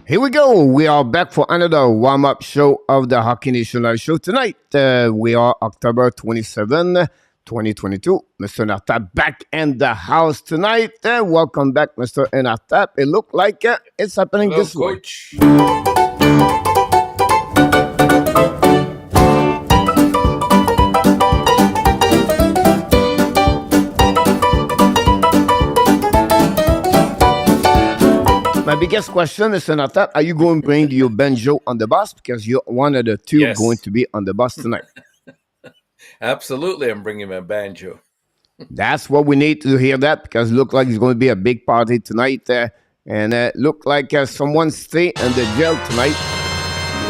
Here we go. We are back for another warm-up show of the Hockey Nation Live Show tonight. We are October 27, 2022. Mr. ENORTAP back in the house tonight. Welcome back, Mr. ENORTAP. It looked like it's happening Hello, this Coach. My biggest question, Mr. ENORTAP, are you going to bring your banjo on the bus? Because you're one of the two Yes. going to be on the bus tonight. Absolutely, I'm bringing my banjo. That's what we need to hear that because it looks like it's going to be a big party tonight. And look like someone stay in the jail tonight.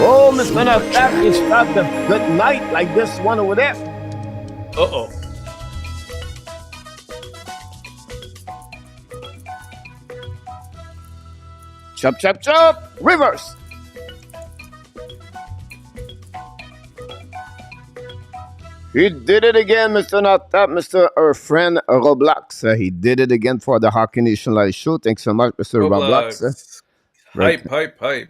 Oh, Mr. ENORTAP, it's not the good night like this one over there. Uh-oh. Chop, chop, chop. Reverse. He did it again, Mr. ENORTAP, Mr. Our friend Roblox. He did it again for the Hockey Nation Live Show. Thanks so much, Mr. Roblox. Hype, hype, hype.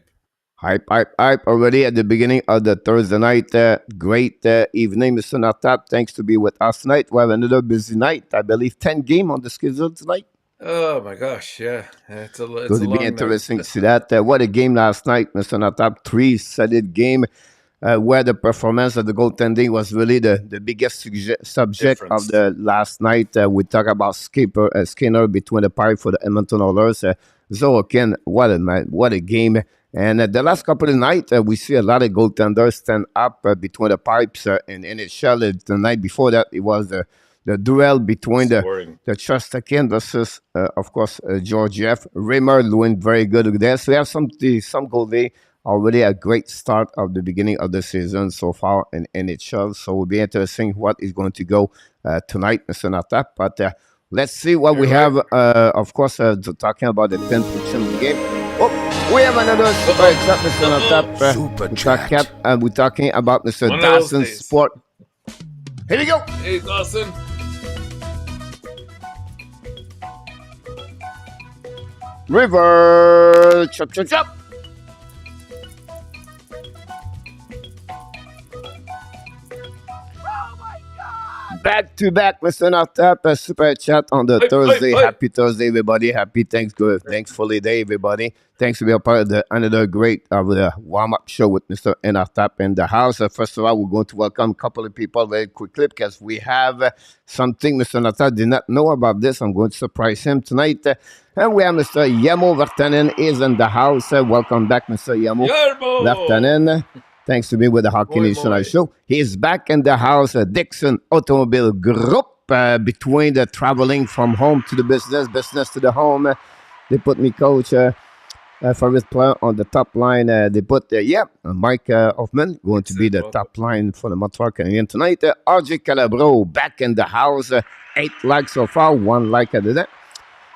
Hype, hype, hype. Already at the beginning of the Thursday night. Great evening, Mr. ENORTAP. Thanks to be with us tonight. We have another busy night. I believe 10 games on the schedule tonight. Oh my gosh, yeah. It's a Going to long be interesting night. to see that. What a game last night, Mr. ENORTAP. 3-sided game where the performance of the goaltending was really the biggest subject Difference. of the last night. We talk about Skinner between the pipe for the Edmonton Oilers. Zorokin, what a game. And the last couple of nights, we see a lot of goaltenders stand up between the pipes in NHL. The night before that, it was the duel between the Chostakin versus, of course, Georgiev. Reimer doing very good there. So we have some goalie already a great start of the beginning of the season so far in NHL. So it will be interesting what is going to go tonight, Mr. ENORTAP. But let's see what we have. Of course, talking about the 10th position game. Oh, we have another super chat, Mr. ENORTAP. Super chat. We're talking about Mr. One of those Dawson days. Sport. Here we go. Hey, Dawson. River. Chop, chop, chop. Back to back, Mr. ENORTAP, a super chat on the Thursday. Happy Thursday, everybody. Happy Thankfully Day, everybody. Thanks to be a part of another great warm-up show with Mr. ENORTAP in the house. First of all, we're going to welcome a couple of people very quickly because we have something Mr. ENORTAP did not know about this. I'm going to surprise him tonight. And we have Mr. Yamo Vartanen is in the house. Welcome back, Mr. Yamo Vartanen. Thanks to me with the Hockey Nation Live Show. He's back in the house, DIXON Automobile Group, between the traveling from home to the business to the home. They put me coach for this player on the top line. They put, Mike Hoffman going to be the top line for the Montreal Canadiens tonight. RJ Calabro back in the house. 8 likes so far, 1 like at that.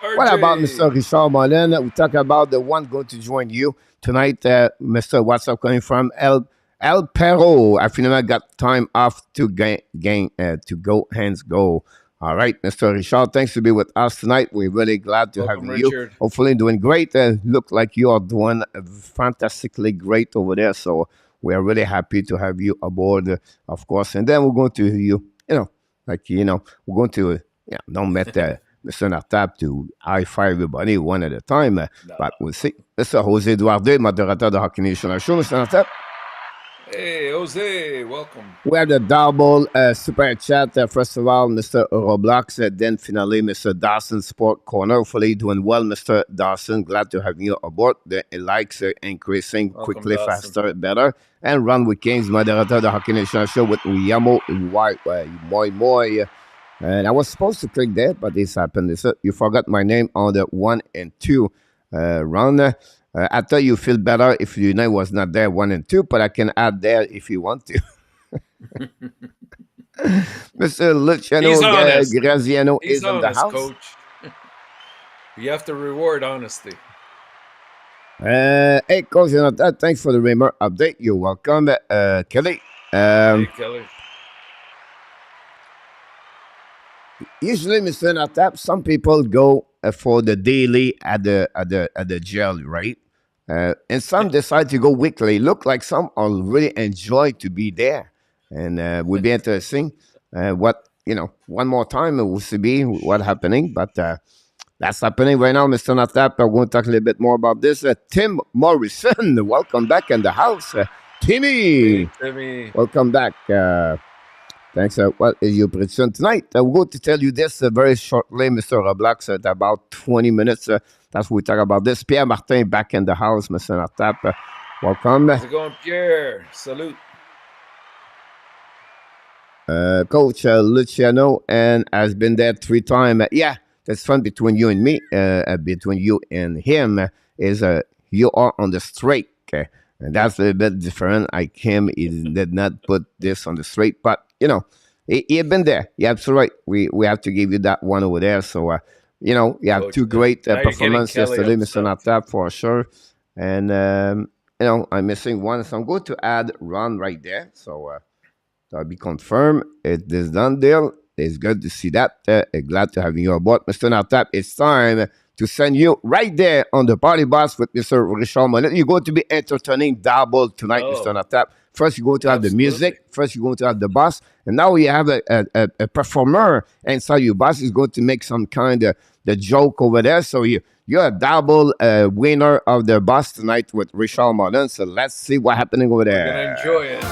What about Mr. Richard Molin? We talk about the one going to join you tonight, Mr. What's up coming from El Perro. I finally got time off to to go hands go. All right, Mr. Richard, thanks to be with us tonight. We're really glad to have you. Richard. Hopefully doing great. Look like you are doing fantastically great over there. So we are really happy to have you aboard, of course. And then we're going to we're going to don't met Mr. ENORTAP to high-five everybody one at a time. But we'll see. Mr. Jose Duarte, moderator de Hockey Nation Show. Mr. ENORTAP. Hey, Jose, welcome. We have the double super chat. First of all, Mr. Roblox. Then finally, Mr. Dawson Sport Corner. Hopefully doing well, Mr. Dawson. Glad to have you aboard. The likes are increasing quickly, Dawson. faster, better. And Ron with Kings, moderator of the Hockey Nation Show with Yamo Moy. And I was supposed to click there, but this happened. You forgot my name on the 1 and 2 run. I thought you feel better if your name was not there 1 and 2, but I can add there if you want to. Mr. Luciano Graziano is in the house. Coach. You have to reward honesty. Hey, Coach, thanks for the Reimer update. You're welcome, Kelly. Hey, Kelly. Usually, Mr. ENORTAP, some people go for the daily at the jail, right? And some decide to go weekly. Look like some are really enjoy to be there, and would be interesting. One more time we'll see what happening, but that's happening right now, Mr. Natap. We're going to talk a little bit more about this. Tim Morrison, welcome back in the house. Timmy, hey, Timmy, welcome back. Thanks. What is your prediction tonight? We're going to tell you this very shortly, Mr. Roblox, at about 20 minutes. That's what we talk about this. Pierre Martin back in the house, Mr. Natap. Welcome. How's it going, Pierre? Salute. Coach Luciano and has been there 3 times. Yeah, that's fun between you and me. Between you and him is you are on the straight. And that's a little bit different. Like him, he did not put this on the straight, but he had been there. You're absolutely right. We have to give you that one over there. So you have Coach, 2 great performances yesterday, Mr. Natap, for sure. And I'm missing one, so I'm going to add Ron right there. So that'll be confirmed. It is done deal. It's good to see that. Glad to have you on board, Mr. Natap. It's time to send you right there on the party bus with Mr. Richard Monet. You're going to be entertaining double tonight, Mr. Natap. First, you're going to have the music. First, you're going to have the bus. And now you have a performer inside your bus. Is going to make some kind of the joke over there. So you're a double winner of the bus tonight with Richard Monet. So let's see what's happening over there. We're going to enjoy it.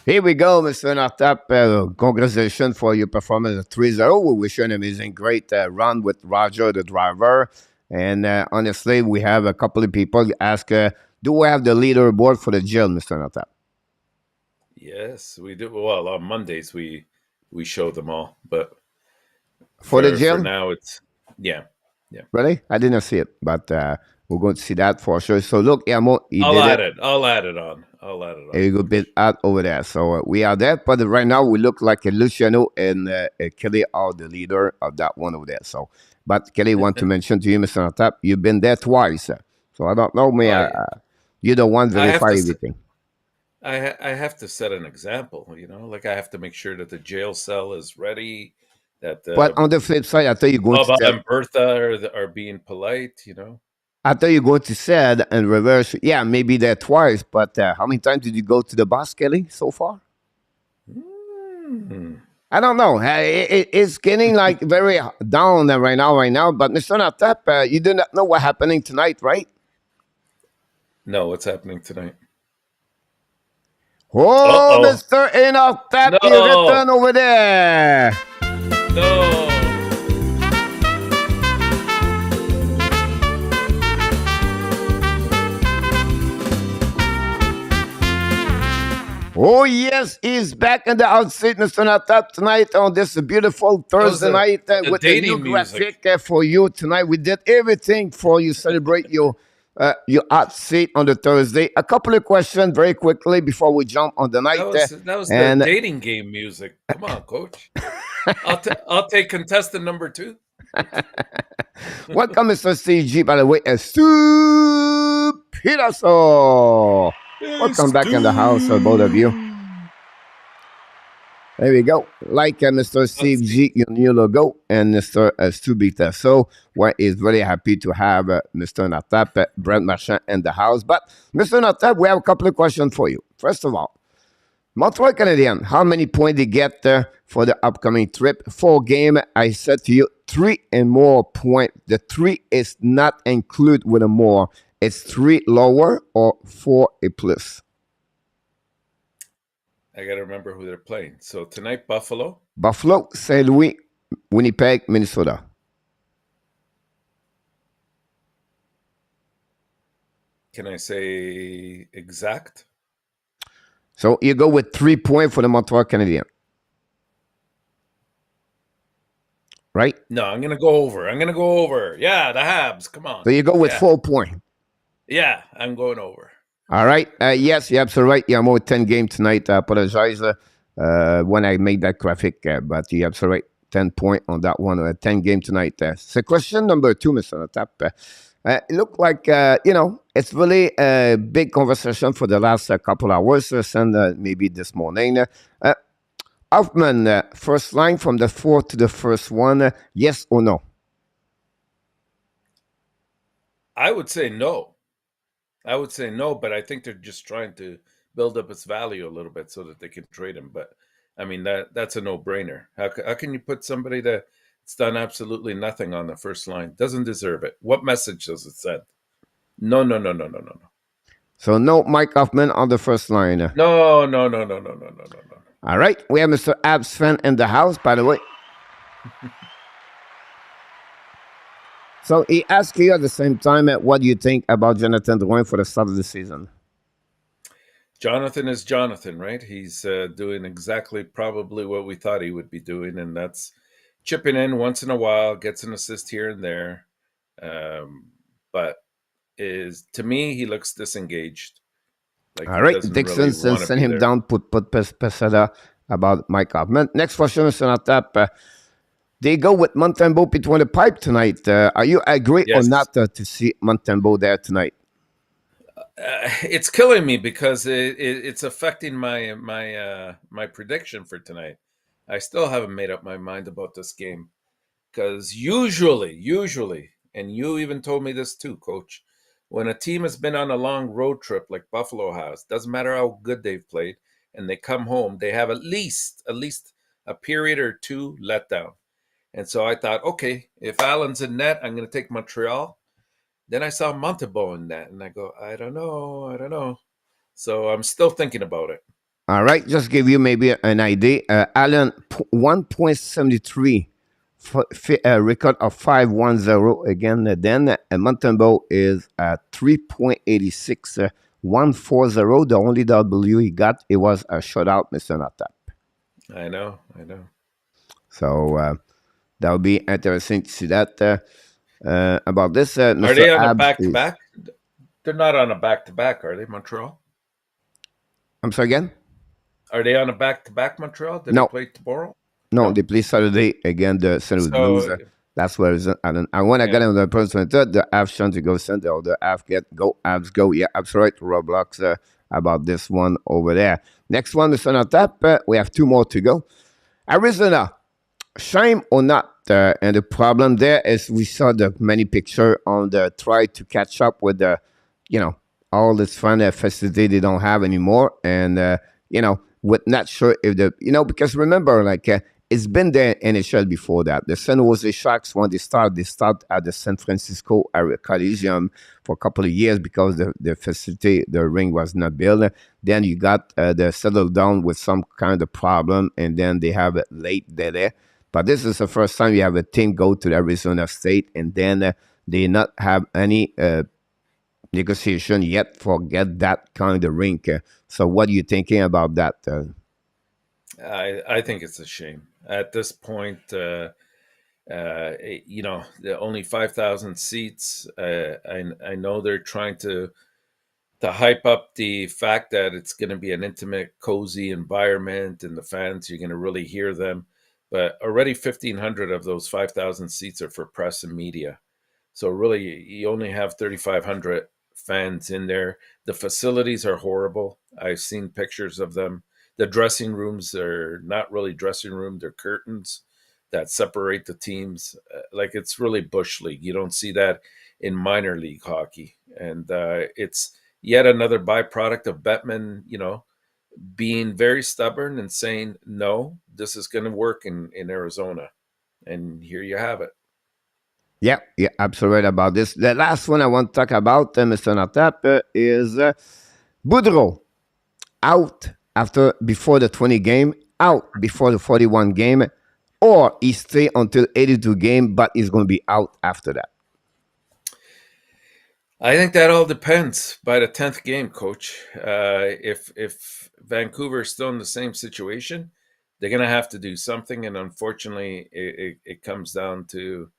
Here we go, Mr. Nortap. Congratulations for your performance at 3-0. We wish you an amazing, great run with Roger, the driver. And honestly, we have a couple of people ask, do we have the leaderboard for the jail, Mr. Nortap? Yes, we do. Well, on Mondays, we show them all. But for the jail? For now, it's, yeah. Really? I didn't see it, but we're going to see that for sure. So look, Amo, I'll add it on. A good bit out over there. So we are there, but right now we look like Luciano and Kelly are the leader of that one over there. So, but Kelly want to mention to you, Mr. Natap, you've been there twice. So I don't know, you're the one verify everything. I have to set an example, like I have to make sure that the jail cell is ready. But on the flip side, I thought you're going to and Bertha are being polite, I thought you're going to say and reverse. Yeah, maybe there twice, but how many times did you go to the bus, Kelly, so far? I don't know. It's getting like very down right now. But Mr. Natap, you do not know what's happening tonight, right? No, what's happening tonight? Oh, Mr. ENORTAP, you return over there. No. Oh, yes, he's back in the outset, Mr. Natap, tonight on this beautiful Thursday night with a new graphic for you tonight. We did everything for you, celebrate your outset on the Thursday. A couple of questions very quickly before we jump on the night. That was the dating game music. Come on, Coach. I'll take contestant number 2. Welcome, Mr. CG, by the way, Stupidaso. Welcome back in the house, both of you. There we go. Like Mr. Steve G, your new logo, and Mr. Stubita. So we're very happy to have Mr. Natap, Brent Marchand in the house. But Mr. Natap, we have a couple of questions for you. First of all, Montreal Canadiens, how many points they get for the upcoming trip? 4 games. I said to you, 3 and more points. The 3 is not included with a more. It's 3 lower or 4 a plus. I got to remember who they're playing. So tonight, Buffalo, St. Louis, Winnipeg, Minnesota. Can I say exact? So you go with 3 points for the Montreal Canadiens. Right? No, I'm going to go over. Yeah, the Habs. Come on. So you go with 4 points. Yeah, I'm going over. All right. Yes, you're absolutely right. Yeah, I'm over 10 games tonight. I apologize when I made that graphic, but you're absolutely right. 10 point on that one, 10 game tonight. So question number 2, Mr. Notap. It looked like, it's really a big conversation for the last couple hours and maybe this morning. Hoffman, first line from the 4th to the first one, yes or no? I would say no. But I think they're just trying to build up its value a little bit so that they can trade him. But I mean, that's a no-brainer. How can you put somebody that's done absolutely nothing on the first line? Doesn't deserve it. What message does it send? No. So no Mike Hoffman on the first line. No. All right. We have Mr. Abs fan in the house, by the way. So he asked you at the same time, what do you think about Jonathan Drouin for the start of the season? Jonathan is Jonathan, right? He's doing exactly probably what we thought he would be doing, and that's chipping in once in a while, gets an assist here and there. But to me, he looks disengaged. Like all right, Dixon really send him down, put Pesada about Mike Hoffman. Next question, Mr. Notap. They go with Montembeault between the pipe tonight. Are you agree or not to see Montembeault there tonight? It's killing me because it's affecting my prediction for tonight. I still haven't made up my mind about this game because usually, and you even told me this too, Coach, when a team has been on a long road trip like Buffalo has, doesn't matter how good they've played, and they come home, they have at least a period or two let down. And so I thought, okay, if Allen's in net, I'm going to take Montreal. Then I saw Montembeault in net, and I go, I don't know. So I'm still thinking about it. All right, just give you maybe an idea. Allen, 1.73 record of 5-1-0 again. Then Montembeault is at 3.86, 1-4-0. The only W he got, it was a shutout, Mr. Notap. I know. So that would be interesting to see that about this. Are they on a back-to-back? They're not on a back-to-back, are they, Montreal? I'm sorry again? Are they on a back-to-back, Montreal? Did they play tomorrow? No, they play Saturday again, the St. Louis Blues. That's where it's and when I got on the person, the Avs trying to go center, or the Avs go, Avs go. Yeah, absolutely. Roblox about this one over there. Next one, the Sun on Tap. We have 2 more to go. Arizona, shame or not? And the problem there is we saw the many picture on the try to catch up with the, all this fun facility they don't have anymore. And, we're not sure if because remember, it's been there in NHL before that. The San Jose Sharks, when they start at the San Francisco Coliseum for a couple of years because the facility, the ring was not built. Then you got they settled down with some kind of problem, and then they have it late there. But this is the first time you have a team go to the Arizona State, and then they not have any negotiation yet for get that kind of rink. So what are you thinking about that? I think it's a shame. At this point, the only 5,000 seats. I know they're trying to hype up the fact that it's going to be an intimate, cozy environment, and the fans, you're going to really hear them. But already 1,500 of those 5,000 seats are for press and media. So really, you only have 3,500 fans in there. The facilities are horrible. I've seen pictures of them. The dressing rooms are not really dressing room. They're curtains that separate the teams. It's really bush league. You don't see that in minor league hockey. And it's yet another byproduct of Bettman, being very stubborn and saying, no, this is going to work in Arizona. And here you have it. Yeah, absolutely right about this. The last one I want to talk about, Mr. Notap, is Boudreau out before the 20 game, out before the 41 game, or he stay until 82 game, but he's going to be out after that. I think that all depends by the 10th game, Coach. If Vancouver is still in the same situation, they're going to have to do something. And unfortunately, it comes down to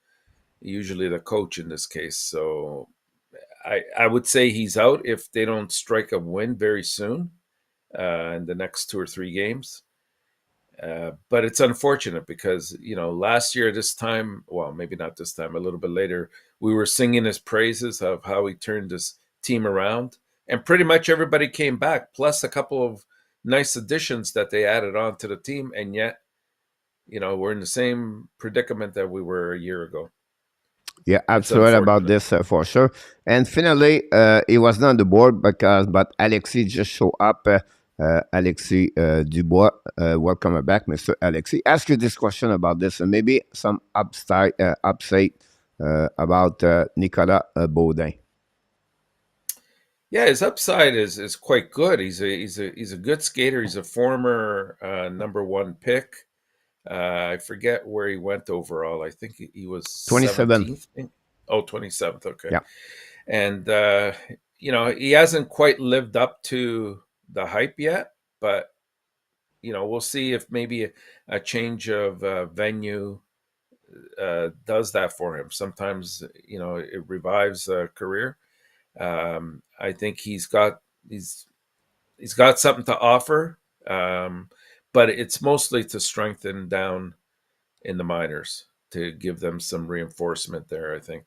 usually the coach in this case. So I would say he's out if they don't strike a win very soon in the next 2 or 3 games. But it's unfortunate because, last year this time, well, maybe not this time, a little bit later, we were singing his praises of how he turned his team around, and pretty much everybody came back, plus a couple of nice additions that they added on to the team, and yet, we're in the same predicament that we were a year ago. Yeah, It's absolutely about unfortunate. this for sure. And finally, he was not on the board but Alexis just showed up. Alexis Dubois, welcome back, Mr. Alexis. Ask you this question about this, and maybe some upside about Nicolas Baudin. Yeah, his upside is quite good. He's a good skater. He's a former number 1 pick. I forget where he went overall. I think he was 27. 17th. Oh, 27th. Okay. Yeah. And, he hasn't quite lived up to the hype yet, but, we'll see if maybe a change of venue does that for him. Sometimes, it revives a career. I think he's got something to offer, but it's mostly to strengthen down in the minors to give them some reinforcement there, I think.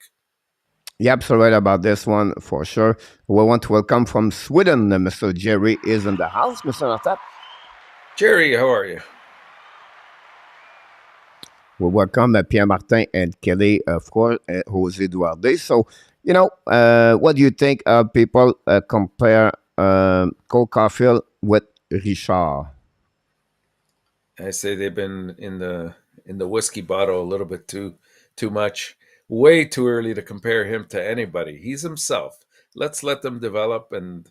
Yeah, absolutely about this one for sure. We want to welcome from Sweden, Mr. Jerry is in the house. Mr. ENORTAP. Jerry, how are you? We welcome Pierre-Martin and Kelly, of course, Jose Duarte. So, what do you think people compare Cole Caulfield with Richard? I say they've been in the whiskey bottle a little bit too much. Way too early to compare him to anybody. He's himself. Let's let them develop, and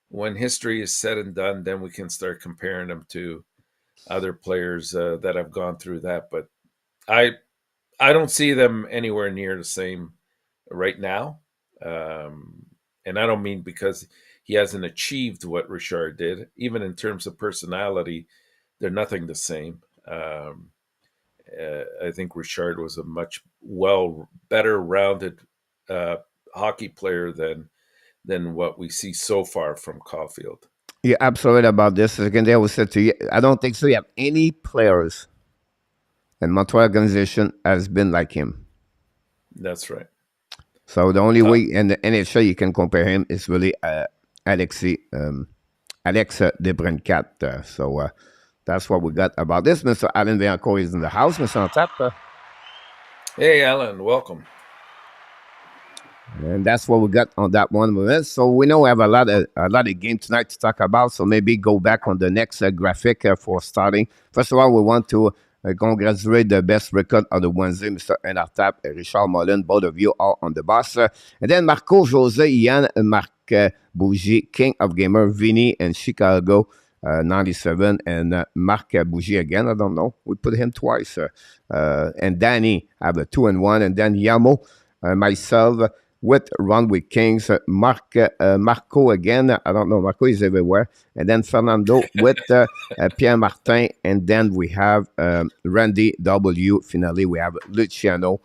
when history is said and done, then we can start comparing them to other players that have gone through that. But I don't see them anywhere near the same right now. And I don't mean because he hasn't achieved what Richard did. Even in terms of personality, they're nothing the same. I think Richard was a much better rounded hockey player than what we see so far from Caulfield. You're absolutely about this. Again, they will say to you, I don't think so. You have any players in Montreal organization has been like him. That's right. So the only way in the NHL you can compare him is really Alex DeBrincat. So that's what we got about this. Mr. Alan Bianco is in the house. Mr. ENORTAP. Hey, Alan, welcome. And that's what we got on that one. So we know we have a lot of games tonight to talk about. So maybe go back on the next graphic for starting. First of all, we want to congratulate the best record on the Wednesday, Mr. ENORTAP, Richard Mullen, both of you are on the bus. And then Marco, Jose, Yann, Marc Bougie, King of Gamer, Vinny, and Chicago. 97 and Marc Bougie again. I don't know. We put him twice. And Danny have a 2-1. And then Yamo, myself, with Runway Kings, Marco again. I don't know. Marco is everywhere. And then Fernando with Pierre Martin. And then we have Randy W. Finally, we have Luciano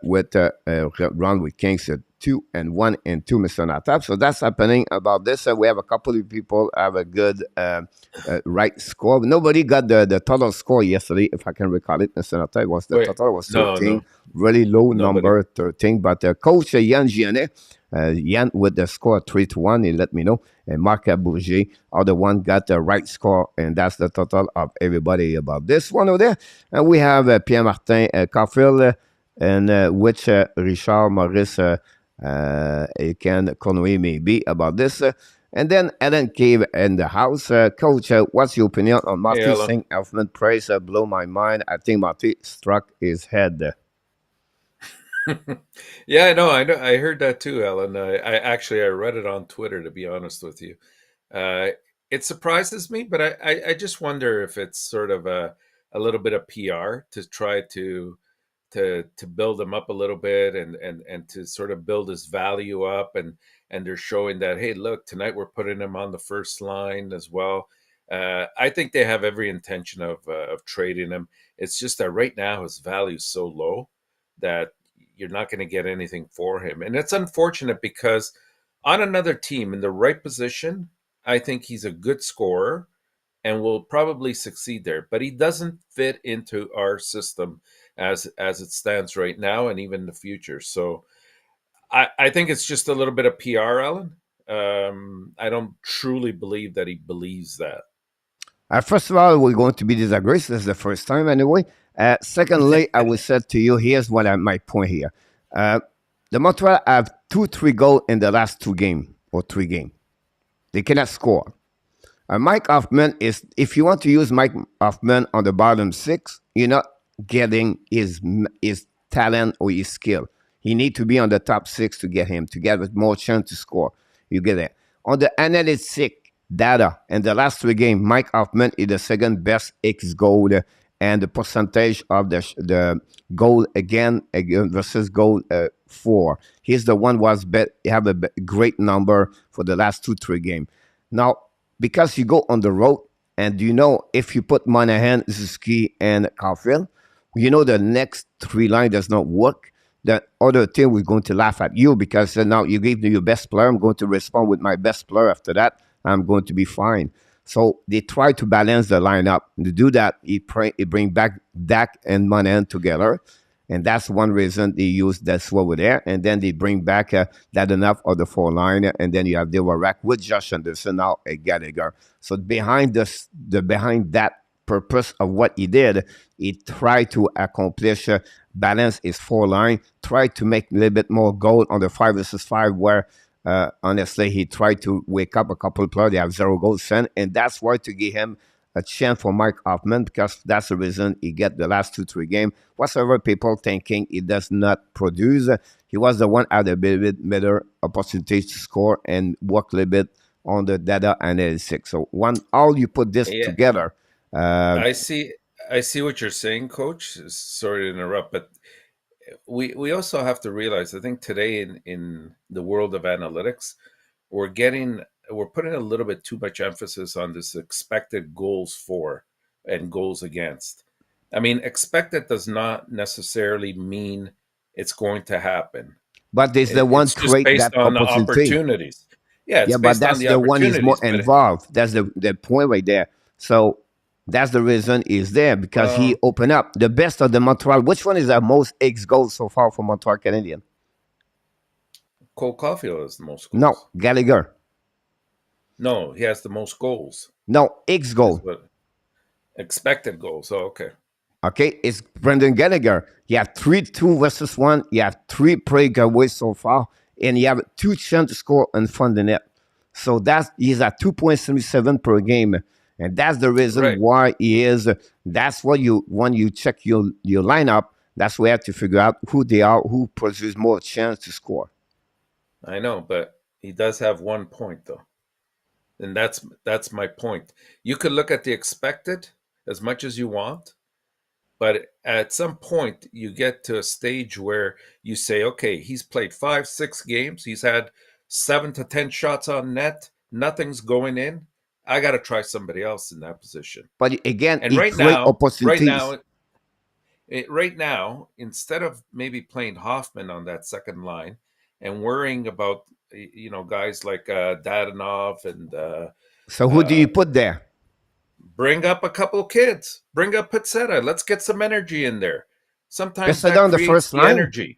with Runway Kings. 2-1 and 2, Mr. ENORTAP. So that's happening about this. We have a couple of people have a good right score. Nobody got the total score yesterday, if I can recall it, Mr. ENORTAP. Total was 13. No. Really low number, 13. But Coach Yann Gianet, Yann with the score 3-1, he let me know. And Marc Bourget are the one got the right score, and that's the total of everybody about this one over there. And we have Pierre-Martin Caulfield, and which Richard Maurice Ken Conway maybe about this. And then Alan Cave in the house. Coach, what's your opinion on Marty St. Elfman praise? Blow my mind. I think Marty struck his head. Yeah, I know. I heard that too, Alan. I read it on Twitter, to be honest with you. It surprises me, but I just wonder if it's sort of a little bit of PR to try to build him up a little bit and to sort of build his value up, and they're showing that, hey, look, tonight we're putting him on the first line as well. I think they have every intention of trading him. It's just that right now his value is so low that you're not going to get anything for him, and it's unfortunate because on another team in the right position, I think he's a good scorer. and will probably succeed there. But he doesn't fit into our system as it stands right now, and even in the future. So I think it's just a little bit of PR, Alan. I don't truly believe that he believes that. First of all, we're going to be disagreed. This is the first time anyway. Secondly, I will say to you, here's what my point here. The Montreal have 2-3 goals in the last 2 games or 3 games. They cannot score. Mike Hoffman is, if you want to use Mike Hoffman on the bottom 6, you're not getting his talent or his skill. He need to be on the top 6 to get him, to get more chance to score. You get it. On the analytic data, in the last 3 games, Mike Hoffman is the second best X goal and the percentage of the goal again versus goal for. He's the one was have a great number for the last 2-3 games. Now, because you go on the road, and you know if you put Monahan, Zuski, and Caulfield, you know the next 3 line does not work. The other team was going to laugh at you because now you gave me your best player. I'm going to respond with my best player after that. I'm going to be fine. So they try to balance the lineup. To do that, he bring back Dak and Monahan together. And that's one reason they use that over there. And then they bring back that enough of the 4 line. And then you have DeWarak with Josh Anderson now at Gallagher. So behind behind that purpose of what he did, he tried to accomplish balance his 4 line, tried to make a little bit more goal on the 5 versus 5 where honestly, he tried to wake up a couple of players. They have 0 goals sent, and that's why to give him a chance for Mike Hoffman, because that's the reason he get the last 2-3 games. Whatsoever people thinking he does not produce, he was the one had a bit better opportunity to score and work a little bit on the data analytics. So all you put this together. I see what you're saying, Coach. Sorry to interrupt, but we also have to realize, I think today in the world of analytics, we're putting a little bit too much emphasis on this expected goals for and goals against. I mean, expected does not necessarily mean it's going to happen. But there's the one it's just based that on the opportunity. opportunities. Yeah, it's but based that's on the the one is more opportunities. involved. That's the point right there. So that's the reason he's there, because he opened up the best of the Montreal. Which one is the most X goals so far for Montreal Canadian? Cole Caulfield has the most goals. No, Gallagher. No, he has the most goals. No, X goal. Expected goals. Oh, okay. Okay, it's Brendan Gallagher. You have 3-2 versus 1. You have 3 breakaways so far, and you have 2 chances to score in front of the net. So he's at 2.77 per game. And that's the reason why he is. That's what when you check your lineup, that's where you have to figure out who they are, who produces more chance to score. I know, but he does have 1 point though. And that's my point. You could look at the expected as much as you want, but at some point you get to a stage where you say, okay, he's played 5-6 games. He's had 7 to 10 shots on net. Nothing's going in. I got to try somebody else in that position. But again, and right now, instead of maybe playing Hoffman on that second line and worrying about guys like Dadonov and so who do you put there? Bring up a couple kids. Bring up Pizzetta. Let's get some energy in there. Sometimes that on the first line. Energy.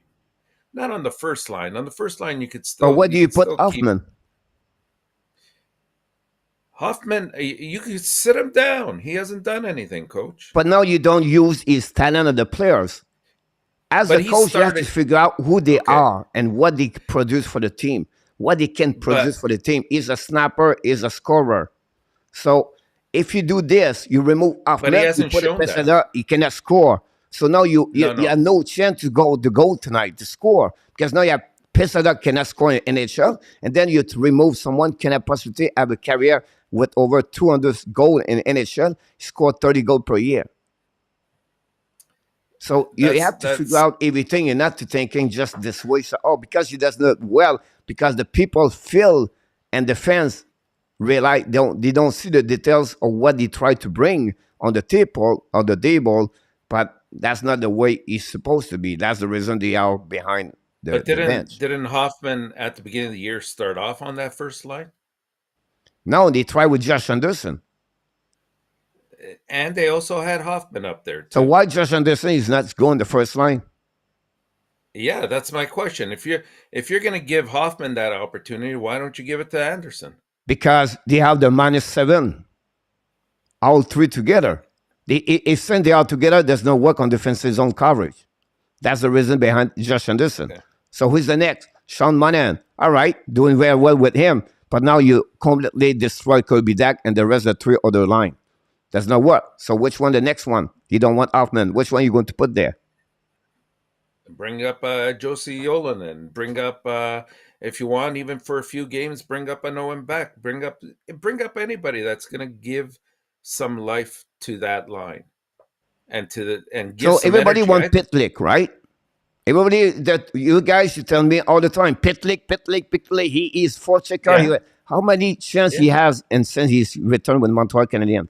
Not on the first line. On the first line, you could still. But what do you put Hoffman? Hoffman, you could sit him down. He hasn't done anything, Coach. But now you don't use his talent of the players. As a coach, you have to figure out who they are and what they produce for the team, what they can produce for the team. He's a snapper, he's a scorer. So if you do this, you remove Hoffman, you put Pizzetta, he cannot score. So now you have no chance to go the goal tonight to score, because now you have Pizzetta cannot score in NHL, and then you remove someone cannot possibly have a career with over 200 goals in NHL, score 30 goals per year. So you have to figure out everything and not to thinking just this way. So, because he does not well, because the people feel and the fans realize they don't see the details of what they try to bring on the table, but that's not the way it's supposed to be. That's the reason they are behind the bench. Didn't Hoffman at the beginning of the year start off on that first line? No, they try with Josh Anderson. And they also had Hoffman up there too. So why Josh Anderson is not going the first line? Yeah, that's my question. If you're going to give Hoffman that opportunity, why don't you give it to Anderson? Because they have the -7, all three together. If they are together, there's no work on defensive zone coverage. That's the reason behind Josh Anderson. Okay. So who's the next? Sean Monahan. All right, doing very well with him. But now you completely destroy Kirby Dack and the rest of the three other line. There's no work. So which one the next one? You don't want Hoffman. Which one are you going to put there? Bring up Josie Yolanen. Bring up, if you want, even for a few games, bring up an Owen Beck. Bring up anybody that's going to give some life to that line, and give. So everybody wants Pitlick, right? Everybody that you guys, you tell me all the time, Pitlick. He is forechecker. Yeah. How many chances he has, and since he's returned with Montreal Canadiens?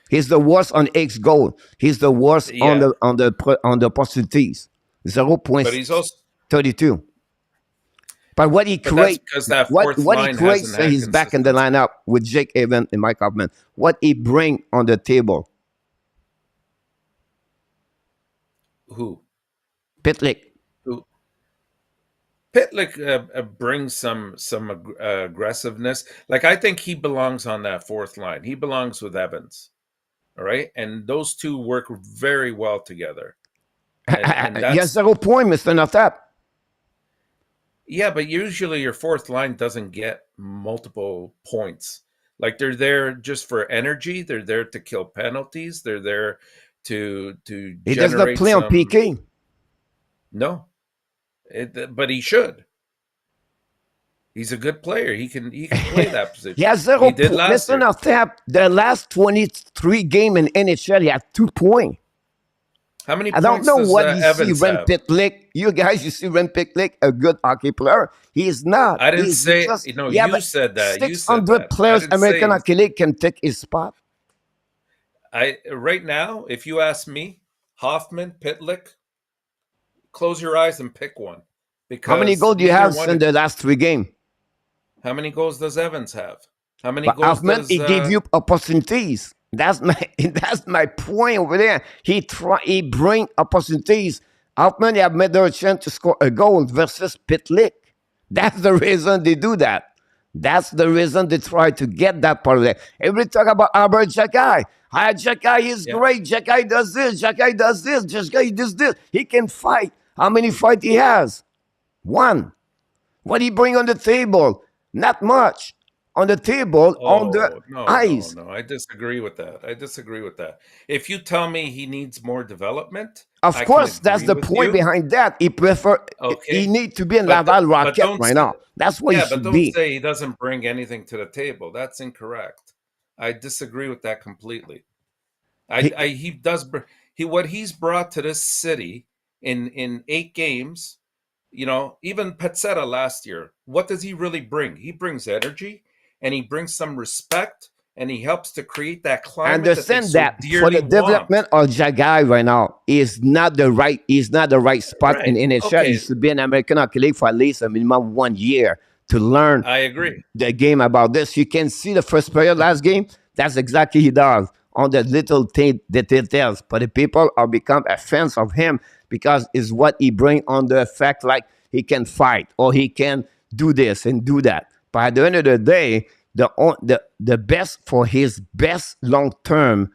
He's the worst on X goal. He's the worst on the opportunities. 0.32. But what he creates, what he creates, he's back in the lineup with Jake Evans and Mike Hoffman. What he bring on the table? Who? Pitlick. Who? Pitlick brings some aggressiveness. Like, I think he belongs on that fourth line. He belongs with Evans. All right, and those two work very well together. And yes, 0 point, Mr. ENORTAP. Yeah, but usually your fourth line doesn't get multiple points. Like, they're there just for energy. They're there to kill penalties. They're there to he does not play on PK. No, but he should. He's a good player. He can play that position. He has 0 points. Mr. ENORTAP, the last 23 games in NHL, he had 2 points. How many points? I don't know what you see Ren Pitlick. You guys, you see Ren Pitlick, a good hockey player. He's not. I didn't say, you said that. 600 players American Hockey League can take his spot. Right now, if you ask me, Hoffman, Pitlick, close your eyes and pick one. Because how many goals do you have in the last 3 games? How many goals does Evans have? How many goals does he gave you opportunities? That's my point over there. He bring opportunities. Hoffman have made their chance to score a goal versus Pitlick. That's the reason they do that. That's the reason they try to get that part of it. Everybody talk about Albert Jacquet. Jacquet is great. Jacquet does this. Jacquet does this. Jacquet does this. He can fight. How many fights he has? 1. What do he bring on the table? Not much. On the table, on the ice. No, I disagree with that. If you tell me he needs more development, of course, that's the point behind that. He he needs to be in Laval Rocket right now. That's what he should be. But don't say he doesn't bring anything to the table. That's incorrect. I disagree with that completely. He does. What he's brought to this city in 8 games. Even Petzetta last year, what does he really bring? He brings energy, and he brings some respect, and he helps to create that climate. Understand that for the development of Jacquet right now is not the right. He's not the right spot in NHL. Okay. He should be an American Hockey League for at least a minimum 1 year to learn. I agree. The game about this. You can see the first period last game. That's exactly he does on the little details. But the people are become a fans of him because it's what he bring on the fact like he can fight or he can do this and do that. But at the end of the day, the best for his best long term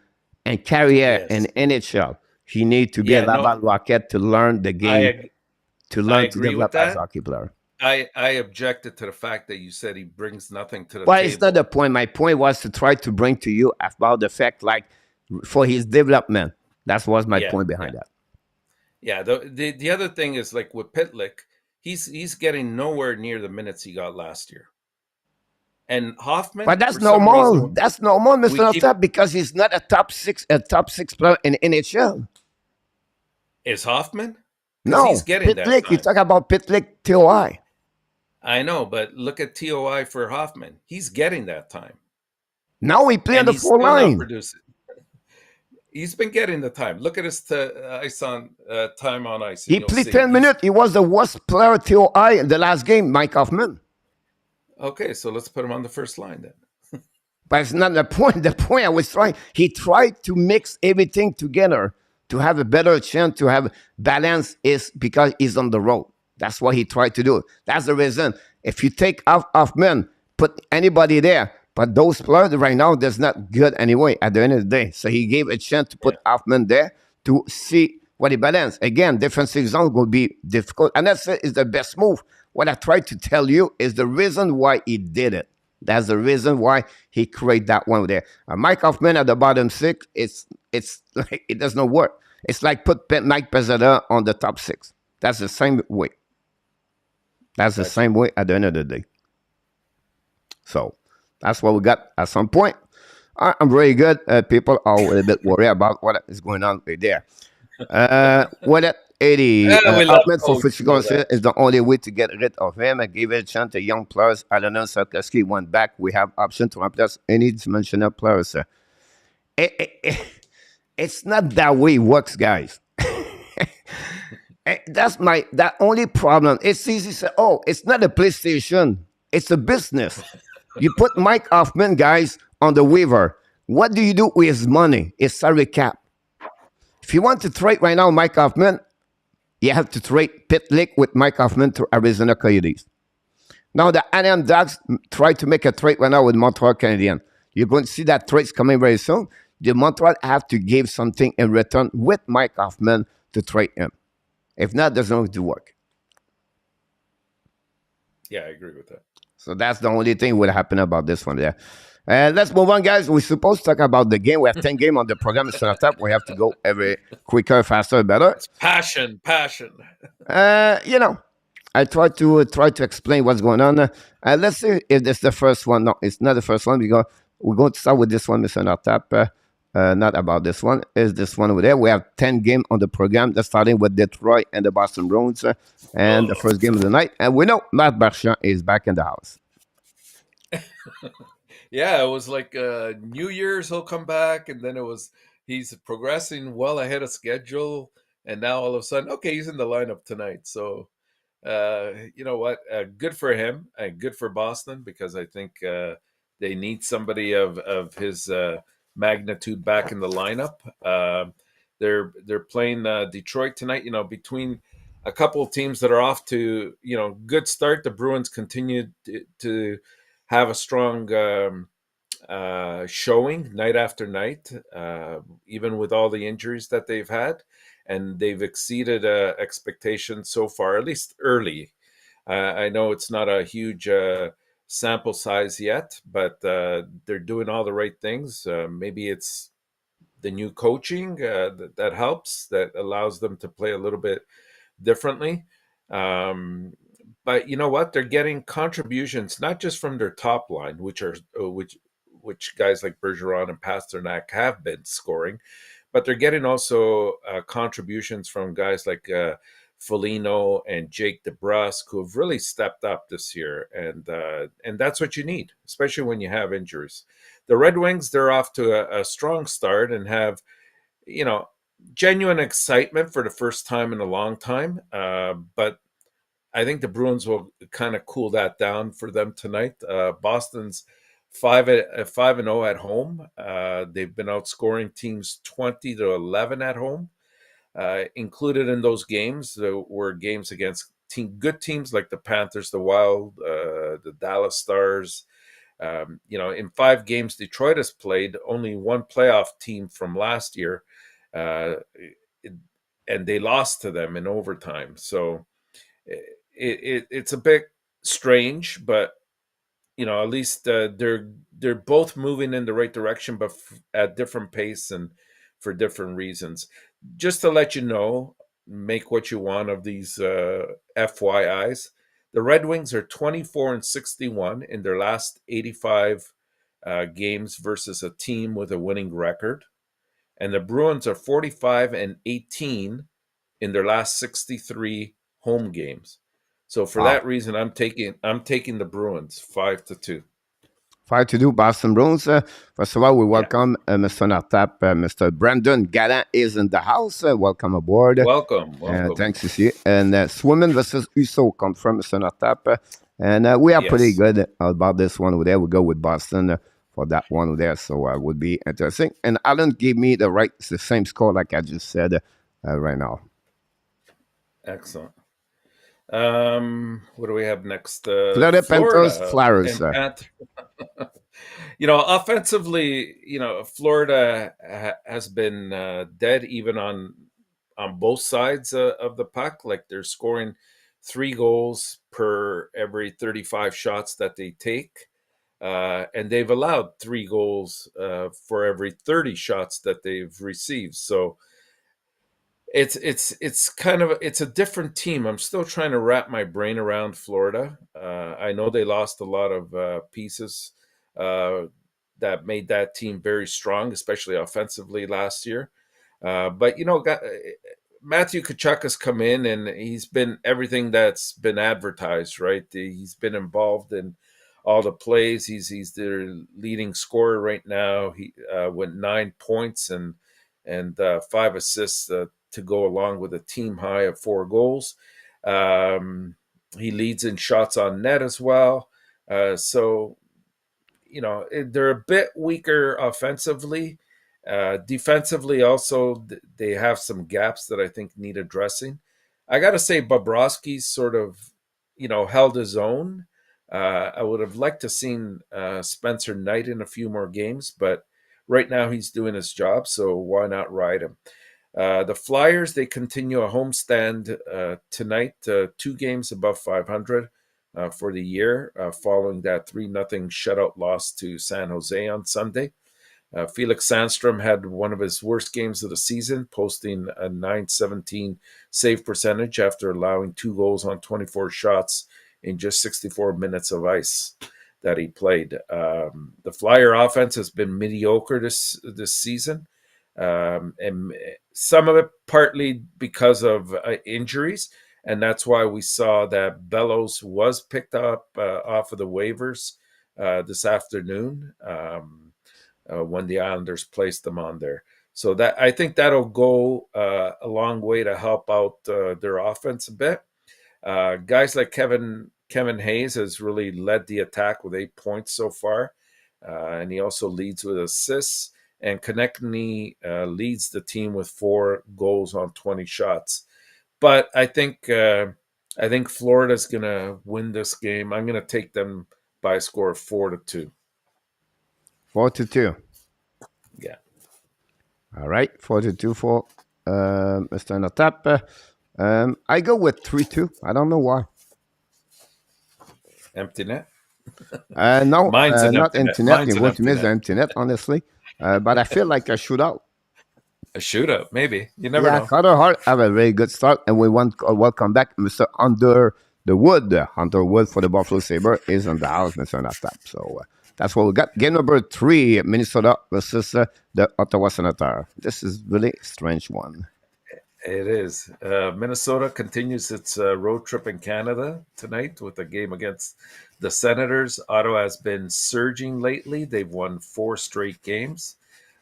and career in NHL, he need to be a Laval Rocket to learn the game, to develop as a hockey player. I objected to the fact that you said he brings nothing to the table. Well, it's not the point. My point was to try to bring to you about the fact like for his development. That was my point behind that. Yeah, the other thing is like with Pitlick, he's getting nowhere near the minutes he got last year. And Hoffman, but that's normal. That's normal, Mr. ENORTAP, because he's not a top six player in NHL. Is Hoffman? No, he's getting Pitlick. You talk about Pitlick, TOI. I know, but look at TOI for Hoffman. He's getting that time. Now he play on the 4 line. He's been getting the time. Look at his time on ice. He played 10 minutes. He was the worst player at TOI in the last game, Mike Hoffman. Okay, so let's put him on the first line then. But it's not the point. The point I was trying, he tried to mix everything together to have a better chance to have balance is because he's on the road. That's what he tried to do. That's the reason. If you take off Hoffman, put anybody there, but those players right now, that's not good anyway at the end of the day. So he gave a chance to put Hoffman there to see what he balance. Again, defensive zone will be difficult. And that's is the best move. What I tried to tell you is the reason why he did it. That's the reason why he created that one there. Mike Hoffman at the bottom six, it's like it does not work. It's like put Mike Pezzetta on the top six. That's the same way. That's the same way at the end of the day. So that's what we got at some point. I'm very good. People are a little bit worried about what is going on right there. What at 80, Ahmed for Fishiko is the only way to get rid of him. I gave it a chance to young players. I don't know, Sarkozy went back. We have option to replace any dimensional players. It's not that way it works, guys. That's that only problem. It's easy to say, oh, it's not a PlayStation. It's a business. You put Mike Hoffman, guys, on the waiver. What do you do with his money? It's salary cap. If you want to trade right now Mike Hoffman, you have to trade Pitlick with Mike Hoffman to Arizona Coyotes. Now the Anaheim Ducks try to make a trade right now with Montreal Canadiens. You're going to see that trade's coming very soon. The Montreal have to give something in return with Mike Hoffman to trade him. If not, there's no to work. Yeah, I agree with that. So that's the only thing that would happen about this one there. Let's move on, guys. We're supposed to talk about the game. We have 10 games on the program. It's not up. We have to go every quicker, faster, better. It's passion. I try to explain what's going on. Let's see if this is the first one. No, it's not the first one because we're going to start with this one, Mr. ENORTAP. Not about this one. Is this one over there? We have 10 games on the program. That's starting with Detroit and the Boston Bruins, and the first game of the night. And we know Matt Marchand is back in the house. Yeah, it was like New Year's he'll come back, and then he's progressing well ahead of schedule, and now all of a sudden, okay, he's in the lineup tonight. So, you know what? Good for him, and good for Boston because I think they need somebody of his magnitude back in the lineup. They're playing Detroit tonight. You know, between a couple of teams that are off to good start, the Bruins continue to have a strong showing night after night, even with all the injuries that they've had, and they've exceeded expectations so far, at least early. I know it's not a huge sample size yet, but they're doing all the right things. Maybe it's the new coaching that helps, that allows them to play a little bit differently. But you know what? They're getting contributions not just from their top line, which guys like Bergeron and Pasternak have been scoring, but they're getting also contributions from guys like Foligno and Jake DeBrusk, who have really stepped up this year, and that's what you need, especially when you have injuries. The Red Wings, they're off to a strong start and have, genuine excitement for the first time in a long time, but I think the Bruins will kind of cool that down for them tonight. Boston's 5-0 at home. They've been outscoring teams 20-11 at home. Included in those games were games against good teams like the Panthers, the Wild, the Dallas Stars. In 5 games Detroit has played, only one playoff team from last year, and they lost to them in overtime. So it's a bit strange, but at least they're both moving in the right direction, but at different pace and for different reasons. Just to let you know, make what you want of these FYIs. The Red Wings are 24-61 in their last 85 games versus a team with a winning record, and the Bruins are 45-18 in their last 63 home games. So for that reason, I'm taking the Bruins 5-2. 5-2 Boston Bruins. First of all, we welcome Mr. ENORTAP. Mr. Brandon Gallant is in the house. Welcome aboard. Welcome. Thanks to see you. And Swimmen versus Uso confirmed Mr. ENORTAP. And we are pretty good about this one over there. We go with Boston for that one there. So it would be interesting. And Alan gave me the same score like I just said right now. Excellent. What do we have next? Florida Panthers, Florida Flyers. and offensively, Florida has been dead even on both sides of the puck. Like they're scoring 3 goals per every 35 shots that they take. And they've allowed 3 goals for every 30 shots that they've received. So it's kind of it's a different team. I'm still trying to wrap my brain around Florida. I know they lost a lot of pieces uh, that made that team very strong, especially offensively last year. But Matthew Tkachuk has come in and he's been everything that's been advertised. Right, he's been involved in all the plays. He's their leading scorer right now. He went 9 points and 5 assists to go along with a team high of 4 goals. He leads in shots on net as well. So, they're a bit weaker offensively. Defensively, also, they have some gaps that I think need addressing. I got to say, Bobrovsky's sort of, held his own. I would have liked to seen Spencer Knight in a few more games, but right now he's doing his job, so why not ride him? The Flyers, they continue a homestand tonight, 2 games above 500 for the year, following that 3-0 shutout loss to San Jose on Sunday. Felix Sandstrom had one of his worst games of the season, posting a .917 save percentage after allowing 2 goals on 24 shots in just 64 minutes of ice that he played. The Flyer offense has been mediocre this season. And some of it partly because of injuries, and that's why we saw that Bellows was picked up off of the waivers this afternoon when the Islanders placed them on there. So that I think that'll go a long way to help out their offense a bit. Guys like Kevin Hayes has really led the attack with 8 points so far, and he also leads with assists. And Konechny leads the team with 4 goals on 20 shots. But I think Florida's going to win this game. I'm going to take them by a score of 4-2. 4-2. Yeah. All right, 4-2 for Mr. ENORTAP. I go with 3-2. I don't know why. Empty net? No, Mine's an not empty empty net. net. You want to miss the empty net, honestly. But I feel like a shootout. A shootout, maybe. You never know. Carter Hart have a very good start, and we want welcome back Mr. Hunter Wood for the Buffalo Sabre is in the house, Mr. ENORTAP. So that's what we got. Game number 3, Minnesota versus the Ottawa Senators. This is really a strange one. It is. Minnesota continues its road trip in Canada tonight with a game against the Senators. Ottawa has been surging lately. They've won 4 straight games.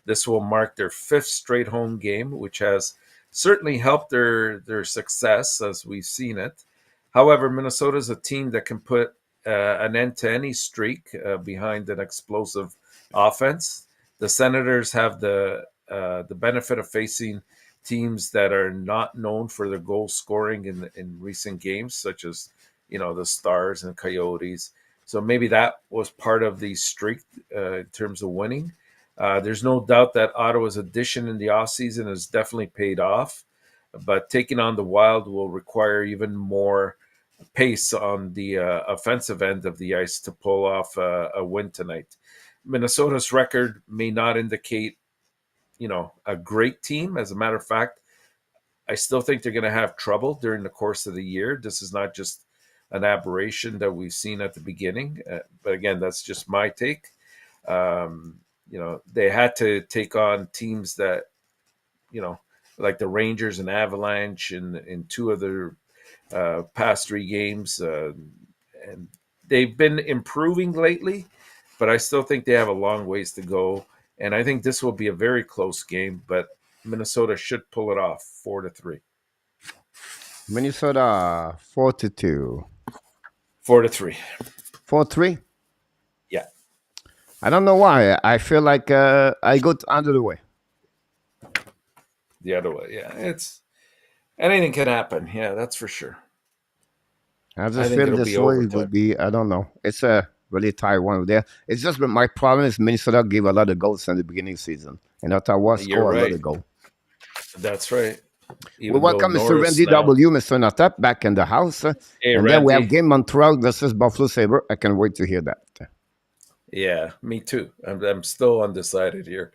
This will mark their 5th straight home game, which has certainly helped their success as we've seen it. However, Minnesota is a team that can put an end to any streak behind an explosive offense. The Senators have the benefit of facing teams that are not known for their goal scoring in recent games, such as the Stars and Coyotes. So maybe that was part of the streak in terms of winning. There's no doubt that Ottawa's addition in the offseason has definitely paid off, but taking on the Wild will require even more pace on the offensive end of the ice to pull off a win tonight. Minnesota's record may not indicate, a great team. As a matter of fact, I still think they're going to have trouble during the course of the year. This is not just an aberration that we've seen at the beginning, but again, that's just my take. They had to take on teams that, like the Rangers and Avalanche in 2 of their past 3 games. And they've been improving lately, but I still think they have a long ways to go. And I think this will be a very close game, but Minnesota should pull it off 4-3. Minnesota 4-2. 4-3. 4-3. Yeah. I don't know why. I feel like I go under the way. The other way, yeah. It's anything can happen. Yeah, that's for sure. I I just think feel it'll this be way would overtime. be. I don't know. It's a really tight one there. It's just that my problem is Minnesota gave a lot of goals in the beginning of the season, and Ottawa You're score a lot right. of goals. That's right. We Even though welcome Mr. Norris Randy now. W, Mr. Notap, back in the house. Hey, And then we have Randy. game Montreal versus Buffalo Sabre. I can't wait to hear that. Yeah, me too. I'm still undecided here.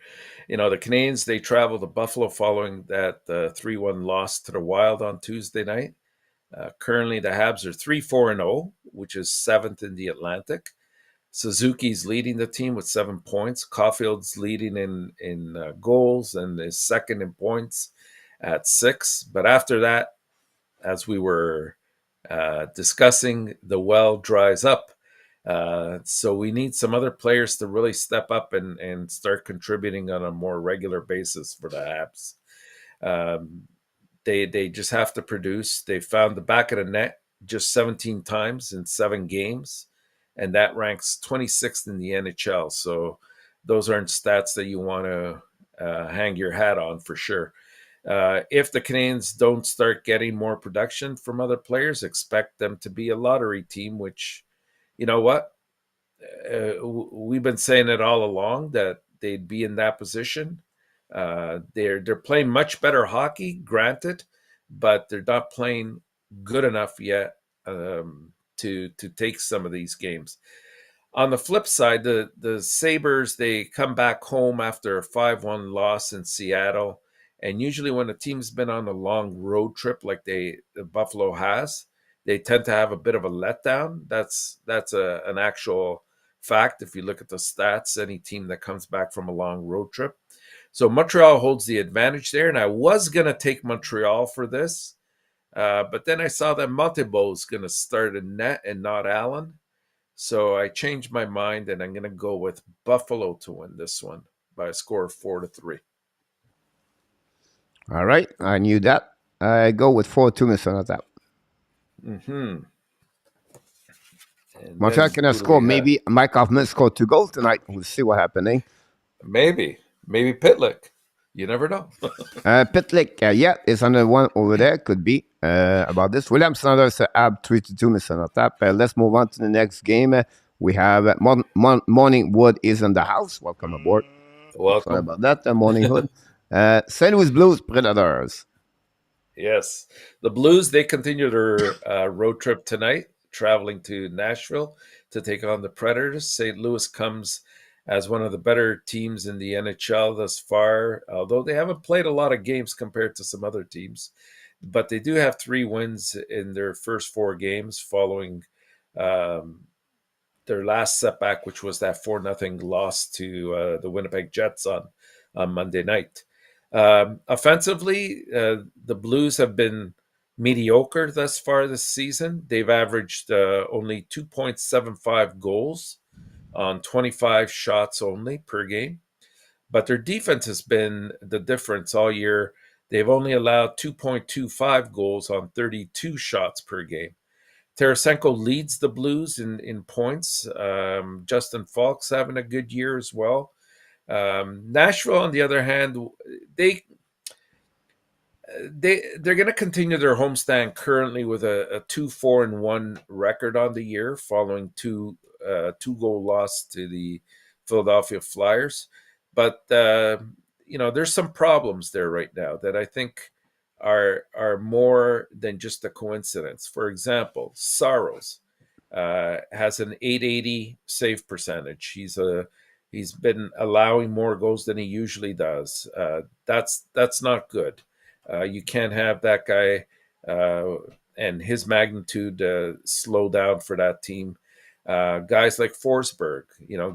The Canadians, they travel to Buffalo following that 3-1 loss to the Wild on Tuesday night. Currently, the Habs are 3-4-0, which is seventh in the Atlantic. Suzuki's leading the team with 7 points. Caulfield's leading in goals and is second in points at 6. But after that, as we were discussing, the well dries up. So we need some other players to really step up and start contributing on a more regular basis for the Habs. Um, they just have to produce. They found the back of the net just 17 times in 7 games, and that ranks 26th in the NHL. So those aren't stats that you want to hang your hat on for sure. If the Canadians don't start getting more production from other players, expect them to be a lottery team, which, you know what? We've been saying it all along that they'd be in that position. They're playing much better hockey, granted, but they're not playing good enough yet to take some of these games. On the flip side, the Sabres, they come back home after a 5-1 loss in Seattle. And usually when a team's been on a long road trip like the Buffalo has, they tend to have a bit of a letdown. That's an actual fact. If you look at the stats, any team that comes back from a long road trip. So Montreal holds the advantage there. And I was going to take Montreal for this, but then I saw that Montebo is going to start in net and not Allen. So I changed my mind, and I'm going to go with Buffalo to win this one by a score of 4-3. All right. I knew that. I go with 4-2, Mr. Notap. Mm-hmm. And Montreal then can who do score. we have? Maybe Mike Hoffman scored 2 goals tonight. We'll see what happening. Maybe Pitlick. You never know. Pitlick, yeah, is on the one over there. Could be about this. William Sanders ab 3-2, Mr. Notap. Let's move on to the next game. We have Morning Wood is in the house. Welcome aboard. Welcome. Sorry about that, Morning Wood. St. Louis Blues Predators. Yes. The Blues, they continue their road trip tonight, traveling to Nashville to take on the Predators. St. Louis comes as one of the better teams in the NHL thus far, although they haven't played a lot of games compared to some other teams. But they do have 3 wins in their first 4 games following their last setback, which was that 4-0 loss to the Winnipeg Jets on Monday night. Offensively, the Blues have been mediocre thus far this season. They've averaged only 2.75 goals on 25 shots only per game. But their defense has been the difference all year. They've only allowed 2.25 goals on 32 shots per game. Tarasenko leads the Blues in points. Justin Falk's having a good year as well. Nashville, on the other hand, they're going to continue their homestand currently with a 2-4-1 record on the year, following 2-goal loss to the Philadelphia Flyers. But there's some problems there right now that I think are more than just a coincidence. For example, Saros has an 880 save percentage. He's been allowing more goals than he usually does. That's not good. You can't have that guy and his magnitude slow down for that team. Guys like Forsberg,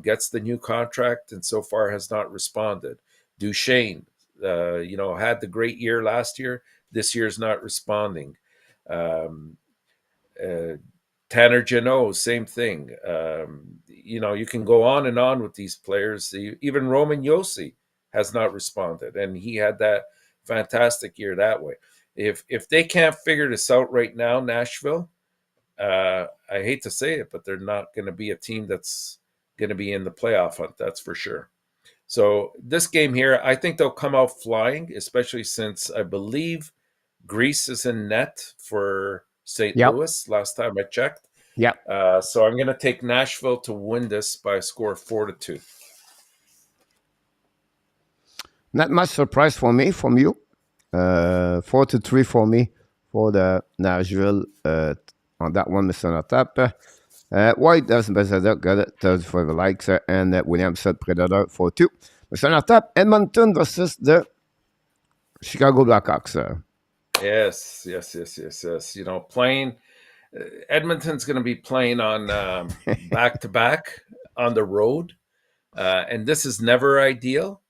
gets the new contract and so far has not responded. Duchesne, had the great year last year. This year's not responding. Tanner Jeannot, same thing. You can go on and on with these players. Even Roman Josi has not responded, and he had that fantastic year that way. If they can't figure this out right now, Nashville, I hate to say it, but they're not going to be a team that's going to be in the playoff hunt. That's for sure. So this game here, I think they'll come out flying, especially since I believe Greece is in net for St. Yep. Louis last time I checked. Yep. So I'm going to take Nashville to win this by a score of 4-2. Not much surprise for me from you. 4-3 for me for the Nashville on that one, Mr. Notap. White does Bezada got it for the likes, and William said Predator 4-2. Mr. Notap, Edmonton versus the Chicago Blackhawks. Yes. You know, playing Edmonton's going to be playing on back to back on the road, and this is never ideal.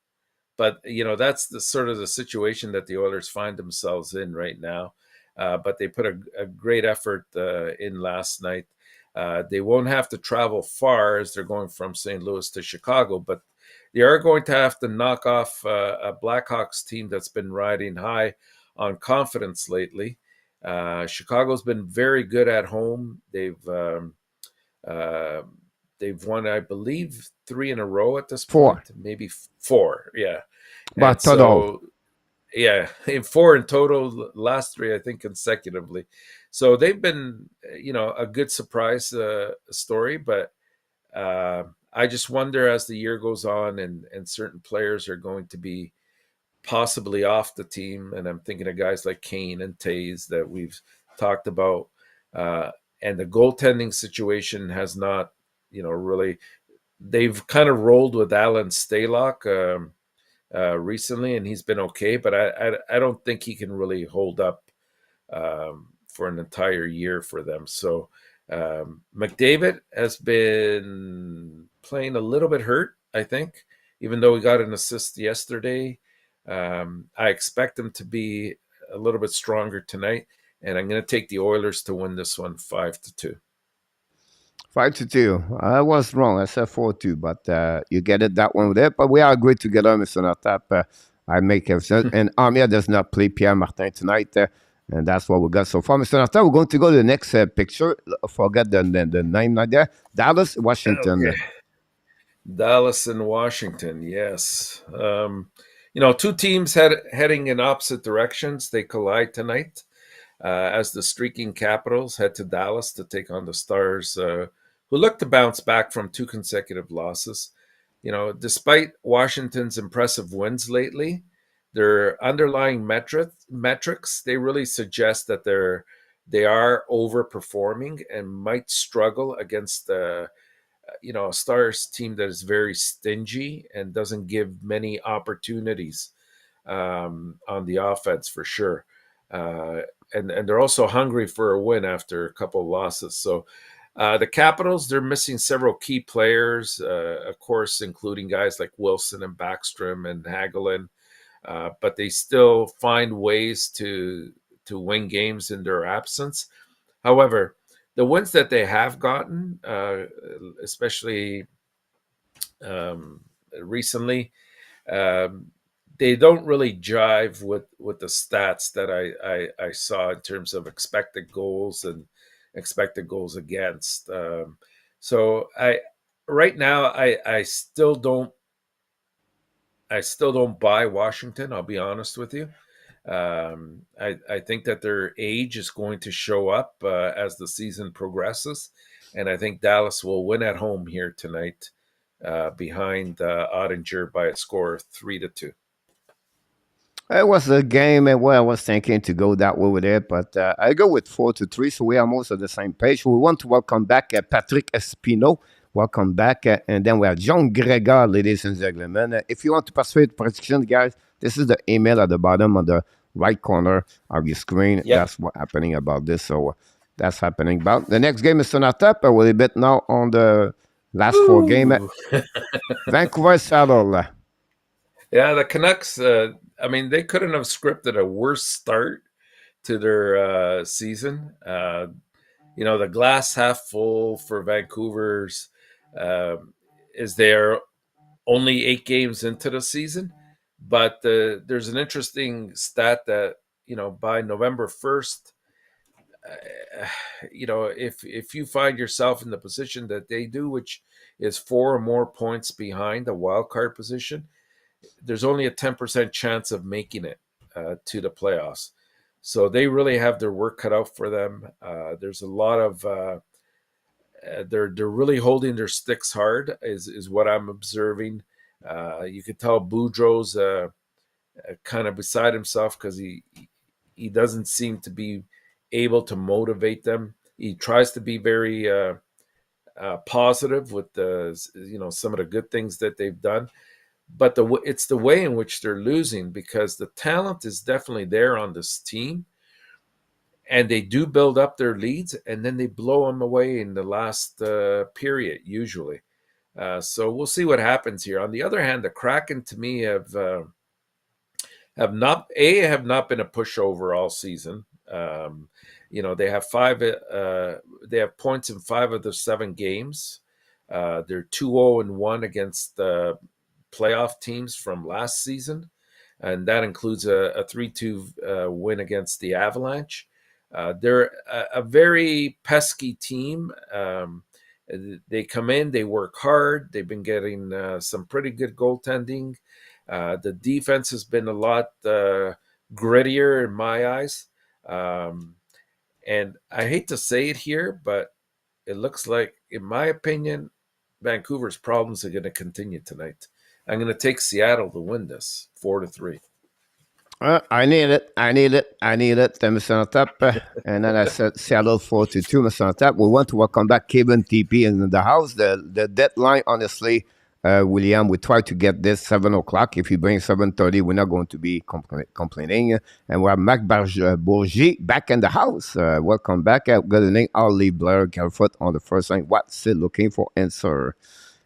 But you know, that's the sort of the situation that the Oilers find themselves in right now. But they put a great effort in last night. They won't have to travel far as they're going from St. Louis to Chicago, but they are going to have to knock off a Blackhawks team that's been riding high on confidence lately. Chicago's been very good at home. They've won, I believe, 3 in a row at this point. Maybe 4, yeah. But total. Yeah, 4 in total, last 3, I think, consecutively. So they've been, you know, a good surprise story, but I just wonder as the year goes on and certain players are going to be possibly off the team, and I'm thinking of guys like Kane and Taze that we've talked about, and the goaltending situation has not, you know, really, they've kind of rolled with Alan Stalock recently, and he's been okay, but I don't think he can really hold up for an entire year for them. So McDavid has been playing a little bit hurt, I think, even though he got an assist yesterday. I expect him to be a little bit stronger tonight, and I'm going to take the Oilers to win this one 5-2. 5-2. I was wrong. I said 4-2, but you get it that one with it. But we are agreed together, Mr. Notap. I make it. And Armia does not play Pierre Martin tonight. And that's what we got so far. Mr. Notap, we're going to go to the next picture. Forget the name right there. Dallas, Washington. Okay. Dallas and Washington, yes. You know, two teams heading in opposite directions. They collide tonight as the streaking Capitals head to Dallas to take on the Stars, who look to bounce back from 2 consecutive losses. You know, despite Washington's impressive wins lately, their underlying metrics, they really suggest that they are overperforming and might struggle against you know, a Stars team that is very stingy and doesn't give many opportunities on the offense for sure. And they're also hungry for a win after a couple of losses. So the Capitals, they're missing several key players, of course, including guys like Wilson and Backstrom and Hagelin. But they still find ways to win games in their absence. However, the wins that they have gotten, especially recently, they don't really jive with the stats that I saw in terms of expected goals and expected goals against. So right now I still don't buy Washington. I'll be honest with you. I think that their age is going to show up as the season progresses, and I think Dallas will win at home here tonight behind Ottinger by a score of 3-2. It was a game where I was thinking to go that way with it, but I go with 4-3, so we are almost on the same page. We want to welcome back Patrick Espino. Welcome back. And then we have John Gregor, ladies and gentlemen. If you want to participate in prediction, guys, this is the email at the bottom on the right corner of your screen. Yep. That's what's happening about this. So that's happening about. The next game is Sonatap. A little bit now on the last 4 games. Vancouver Saddle. Yeah, the Canucks, I mean, they couldn't have scripted a worse start to their season. You know, the glass half full for Vancouver's is they're only 8 games into the season. But there's an interesting stat that, you know, by November 1st, you know, if you find yourself in the position that they do, which is 4 or more points behind the wild card position, there's only a 10% chance of making it to the playoffs. So they really have their work cut out for them. There's a lot of they're really holding their sticks hard, is what I'm observing. You could tell Boudreau's kind of beside himself because he doesn't seem to be able to motivate them. He tries to be very positive with some of the good things that they've done, but it's the way in which they're losing, because the talent is definitely there on this team, and they do build up their leads, and then they blow them away in the last period usually. So we'll see what happens here. On the other hand, the Kraken to me have not been a pushover all season. They have they have points in 5 of the 7 games. They're 2-0-1 against playoff teams from last season, and that includes a 3-2 win against the Avalanche. They're a very pesky team. They come in, they work hard. They've been getting some pretty good goaltending. The defense has been a lot grittier in my eyes. And I hate to say it here, but it looks like, in my opinion, Vancouver's problems are going to continue tonight. I'm going to take Seattle to win this 4-3. I need it. Mr. ENORTAP. And then I said Seattle 4-2, Mr. ENORTAP. We want to welcome back Kevin TP in the house. The deadline, honestly, William, we try to get this 7 o'clock. If you bring 7:30, we're not going to be complaining. And we have Marc Bourget back in the house. Welcome back. Good evening. Ali Blair Gelfoot on the first line. What's it looking for answer?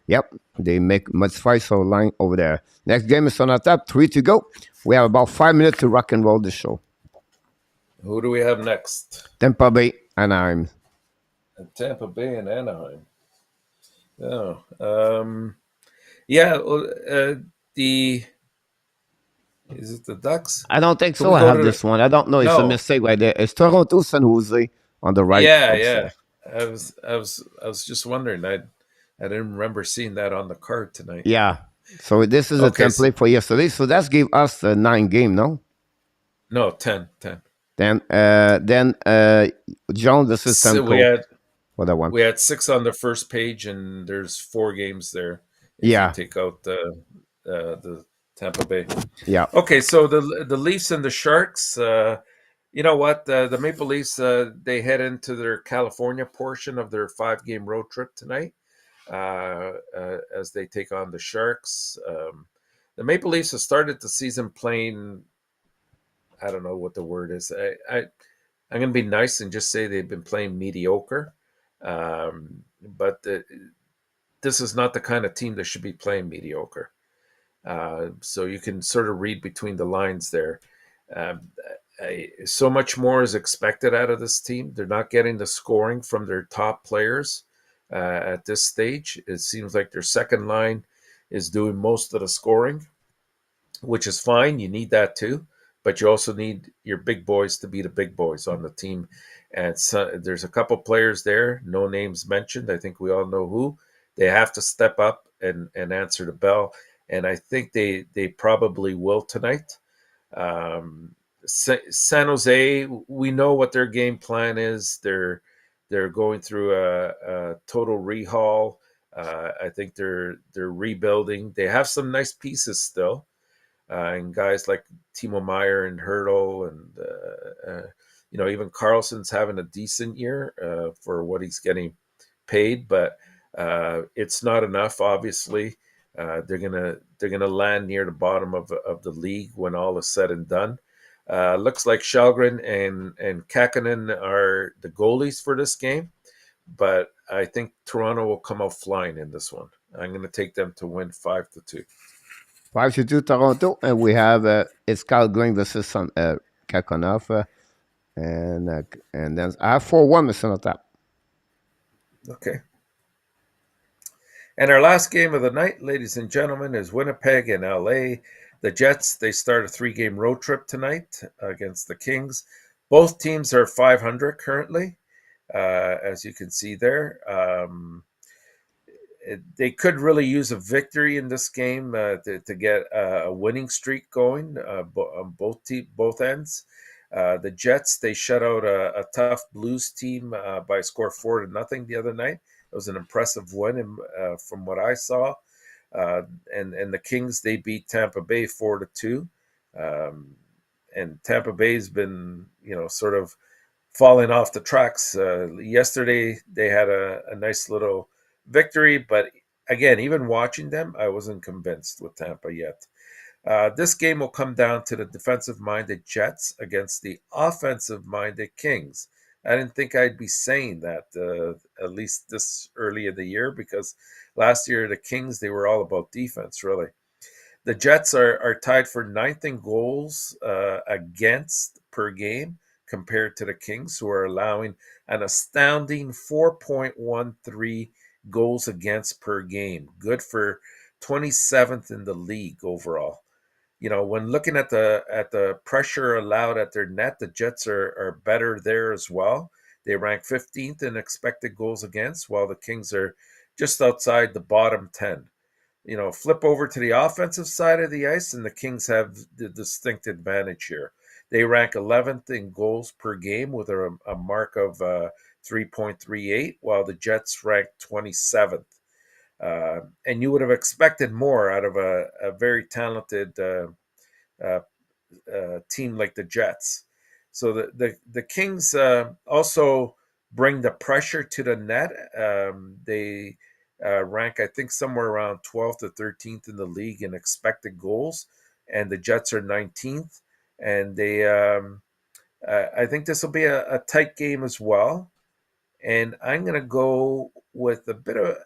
Yep, they modify so line over there. Next game is on our top. 3 to go. We have about 5 minutes to rock and roll the show. Who do we have next? Tampa Bay, Anaheim. Tampa Bay and Anaheim. Oh, is it the Ducks? I don't think so. I have this one. I don't know. It's a mistake right there. It's Toronto, San Jose on the right. Yeah. I was just wondering. I didn't remember seeing that on the card tonight. Yeah. So this is a template for yesterday. So that's give us a 9 game, no? No, 10. Then John, this is 10. We had 6 on the first page, and there's 4 games there. If you take out the Tampa Bay. Yeah. Okay, so the Leafs and the Sharks. You know what? The Maple Leafs, they head into their California portion of their 5-game road trip tonight. As they take on the Sharks. The Maple Leafs have started the season playing, I don't know what the word is. I'm going to be nice and just say they've been playing mediocre. But this is not the kind of team that should be playing mediocre. So you can sort of read between the lines there. So much more is expected out of this team. They're not getting the scoring from their top players. At this stage, it seems like their second line is doing most of the scoring, which is fine. You need that too, but you also need your big boys to be the big boys on the team. And so there's a couple players there, no names mentioned. I think we all know who. They have to step up and answer the bell, and I think they probably will tonight. San Jose, we know what their game plan is. They're going through a total rehaul. I think they're rebuilding. They have some nice pieces still, and guys like Timo Meier and Hurdle, and even Carlson's having a decent year for what he's getting paid, but it's not enough. Obviously, they're gonna land near the bottom of the league when all is said and done. Looks like Shalgren and Kakkonen are the goalies for this game, but I think Toronto will come out flying in this one. I'm going to take them to win 5-2. 5-2 Toronto, and we have it's Calgary versus Kakkonen, and then I have 4-1, Mr. ENORTAP. Okay. And our last game of the night, ladies and gentlemen, is Winnipeg and LA. The Jets, they start a 3-game road trip tonight against the Kings. Both teams are 500 currently, as you can see there. they could really use a victory in this game to get a winning streak going on both ends. The Jets, they shut out a tough Blues team by a score 4-0 the other night. It was an impressive win from what I saw. And the Kings, they beat Tampa Bay 4-2. And Tampa Bay's been, sort of falling off the tracks. Yesterday, they had a nice little victory, but again, even watching them, I wasn't convinced with Tampa yet. This game will come down to the defensive-minded Jets against the offensive-minded Kings. I didn't think I'd be saying that at least this early in the year, because last year the Kings, they were all about defense, really. The Jets are tied for ninth in goals against per game compared to the Kings, who are allowing an astounding 4.13 goals against per game. Good for 27th in the league overall. When looking at the pressure allowed at their net, the Jets are better there as well. They rank 15th in expected goals against, while the Kings are just outside the bottom 10. Flip over to the offensive side of the ice, and the Kings have the distinct advantage here. They rank 11th in goals per game with a mark of 3.38, while the Jets rank 27th. And you would have expected more out of a very talented team like the Jets. So the Kings also bring the pressure to the net. They rank, I think, somewhere around 12th to 13th in the league in expected goals, and the Jets are 19th. And they, I think this will be a tight game as well. And I'm going to go with a bit of,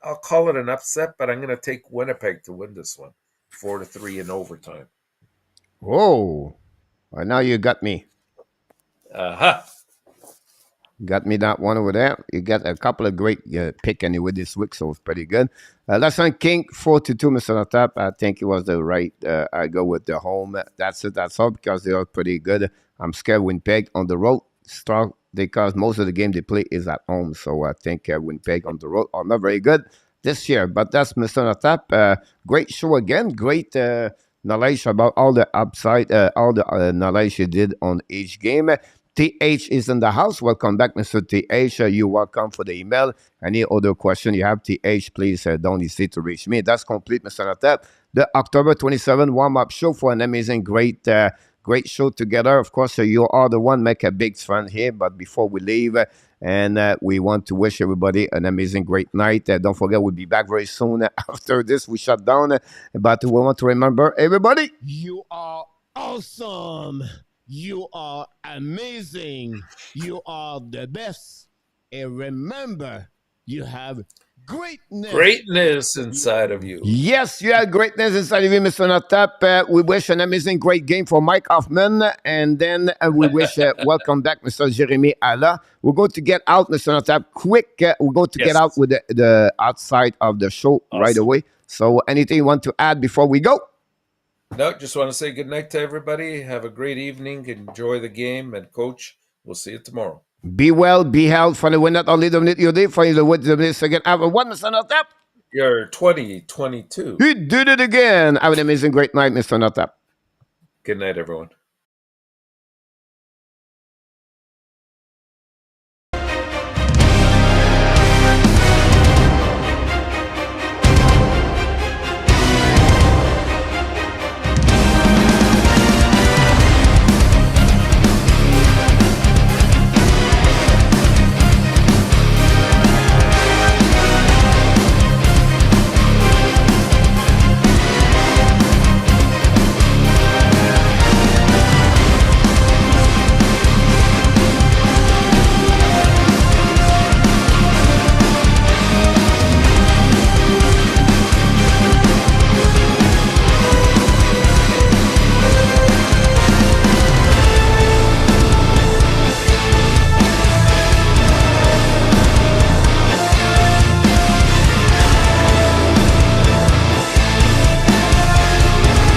I'll call it an upset, but I'm going to take Winnipeg to win this one, 4-3 in overtime. Whoa! Well, now you got me. Uh-huh. Got me that one over there. You got a couple of great pick anyway this week, so it's pretty good. Last one, King 4-2, Mr. Notap. I think it was the right. I go with the home. That's it. That's all because they are pretty good. I'm scared Winnipeg on the road start because most of the game they play is at home. So I think Winnipeg on the road are not very good this year. But that's Mr. Notap. Great show again. Great knowledge about all the upside, all the knowledge you did on each game. TH is in the house. Welcome back, Mr. TH. You're welcome for the email. Any other question you have, TH, please don't hesitate to reach me. That's complete, Mr. Natap. The October 27 warm-up show for an amazing, great show together. Of course, you are the one make a big fan here. But before we leave, and we want to wish everybody an amazing, great night. Don't forget, we'll be back very soon. After this, we shut down. But we want to remember, everybody, you are awesome. You are amazing. You are the best. And remember, you have greatness inside of you. Yes, you have greatness inside of you, Mr. Notap. We wish an amazing, great game for Mike Hoffman. And then we wish welcome back, Mr. Jeremy Alla. We're going to get out, Mr. Notap, quick. We're going to get out with the outside of the show right away. So anything you want to add before we go? No, just want to say good night to everybody. Have a great evening. Enjoy the game. And Coach, we'll see you tomorrow. Be well, be healthy. For the win not only dominate your day, for the win dominate second. Have a one, Mr. Notap. You're 2022. He did it again. Have an amazing, great night, Mr. Notap. Good night, everyone.